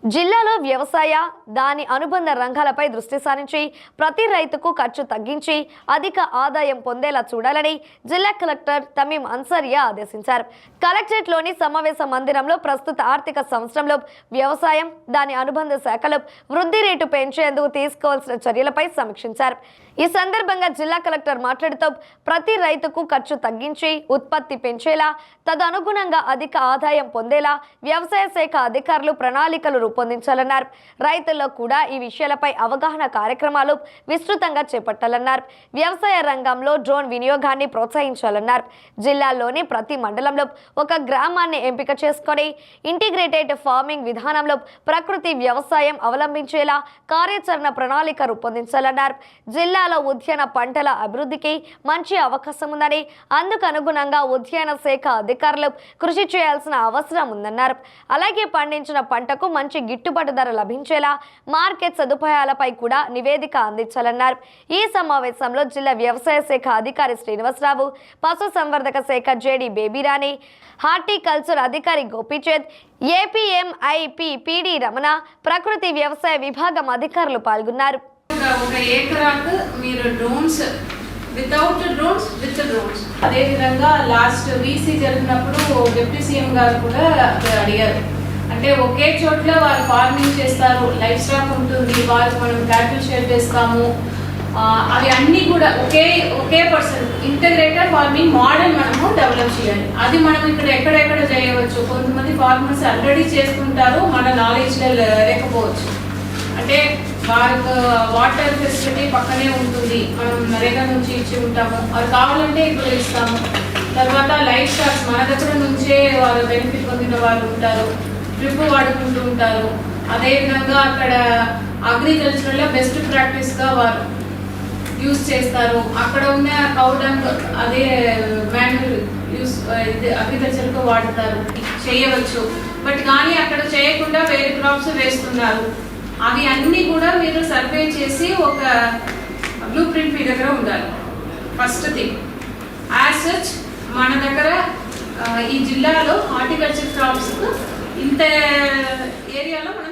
జిల్లాలో వ్యవసాయ దాని అనుబంధ రంగాలపై దృష్టి సారించి ప్రతి రైతుకు ఖర్చు తగ్గించి అధిక ఆదాయం పొందేలా చూడాలని జిల్లా కలెక్టర్ తమీం అన్సారియా ఆదేశించారు. కలెక్టరేట్లోని సమావేశ మందిరంలో ప్రస్తుత ఆర్థిక సంవత్సరంలో వ్యవసాయం దాని అనుబంధ శాఖలో వృద్ధి రేటు పెంచేందుకు తీసుకోవాల్సిన చర్యలపై సమీక్షించారు. ఈ సందర్భంగా జిల్లా కలెక్టర్ మాట్లాడుతూ ప్రతి రైతుకు ఖర్చు తగ్గించి ఉత్పత్తి పెంచేలా తదనుగుణంగా అధిక ఆదాయం పొందేలా వ్యవసాయ శాఖ అధికారులు ప్రణాళికలు రూపొందించాలన్నారు. రైతుల్లో కూడా ఈ విషయాలపై అవగాహన కార్యక్రమాలు విస్తృతంగా చేపట్టాలన్నారు. వ్యవసాయ రంగంలో డ్రోన్ వినియోగాన్ని ప్రోత్సహించాలన్నారు. జిల్లాలోని ప్రతి మండలంలో ఒక గ్రామాన్ని ఎంపిక చేసుకొని ఇంటిగ్రేటెడ్ ఫార్మింగ్ విధానంలో ప్రకృతి వ్యవసాయం అవలంబించేలా కార్యాచరణ ప్రణాళిక రూపొందించాలన్నారు. జిల్లాలో ఉద్యాన పంటల అభివృద్ధికి మంచి అవకాశం ఉందని, అందుకు అనుగుణంగా ఉద్యాన శాఖ అధికారులు కృషి చేయాల్సిన అవసరం ఉందన్నారు. అలాగే పండించిన పంటకు మంచి గిట్టుబాటు ధర లభించేలా మార్కెట్ సదుపాయాలపై కూడా నివేదిక అందించాలన్నారు. ఈ సమావేశంలో జిల్లా వ్యవసాయ శాఖ అధికారి శ్రీనివాసరావు, పశు సంవర్ధక శాఖ జేడి బేబీరాణి, హార్టికల్చర్ అధికారి గోపీచంద్, ఏపీఎంఐపి పిడి రమణ, ప్రకృతి వ్యవసాయ విభాగం అధికారులు పాల్గొన్నారు. ఒక ఏకరాకు మీరు drones without drones with drones అదే విధంగా లాస్ట్ వీసీ జరిగినప్పుడు డిప్యూటీ సీఎం గారు కూడా అడిగారు. అంటే ఒకే చోట్ల వారు ఫార్మింగ్ చేస్తారు, లైఫ్ స్టాక్ ఉంటుంది, వారు మనం క్యాటిల్ షెడ్ వేస్తాము, అవి అన్నీ కూడా ఒకే పర్సన్ ఇంటగ్రేటెడ్ ఫార్మింగ్ మోడల్ మనము డెవలప్ చేయాలి. అది మనం ఇక్కడ ఎక్కడెక్కడ చేయవచ్చు. కొంతమంది ఫార్మర్స్ ఆల్రెడీ చేసుకుంటారు, మన నాలెడ్జ్లో లేకపోవచ్చు. అంటే వారికి వాటర్ ఫెసిలిటీ పక్కనే ఉంటుంది, మనం నరేగా నుంచి ఇచ్చి ఉంటాము, అది కావాలంటే ఇప్పుడు ఇస్తాము. తర్వాత లైఫ్ స్టాక్స్ మన దగ్గర నుంచే వారు బెనిఫిట్ పొందిన వాళ్ళు ఉంటారు, డ్రిప్ వాడుకుంటూ ఉంటారు. అదేవిధంగా అక్కడ అగ్రికల్చర్లో బెస్ట్ ప్రాక్టీస్గా వారు యూస్ చేస్తారు. అక్కడ ఉన్న కౌ డంగ్ అదే మాన్యువల్ యూస్ అగ్రికల్చర్గా వాడతారు, చేయవచ్చు. బట్ కానీ అక్కడ చేయకుండా వేరే క్రాప్స్ వేస్తున్నారు. అవి అన్నీ కూడా మీరు సర్వే చేసి ఒక బ్లూ ప్రింట్ మీ దగ్గర ఉండాలి. ఫస్ట్ థింగ్ యాజ్ సచ్ మన దగ్గర ఈ జిల్లాలో హార్టికల్చర్ క్రాప్స్ ఇంత ఏరియాలో మనం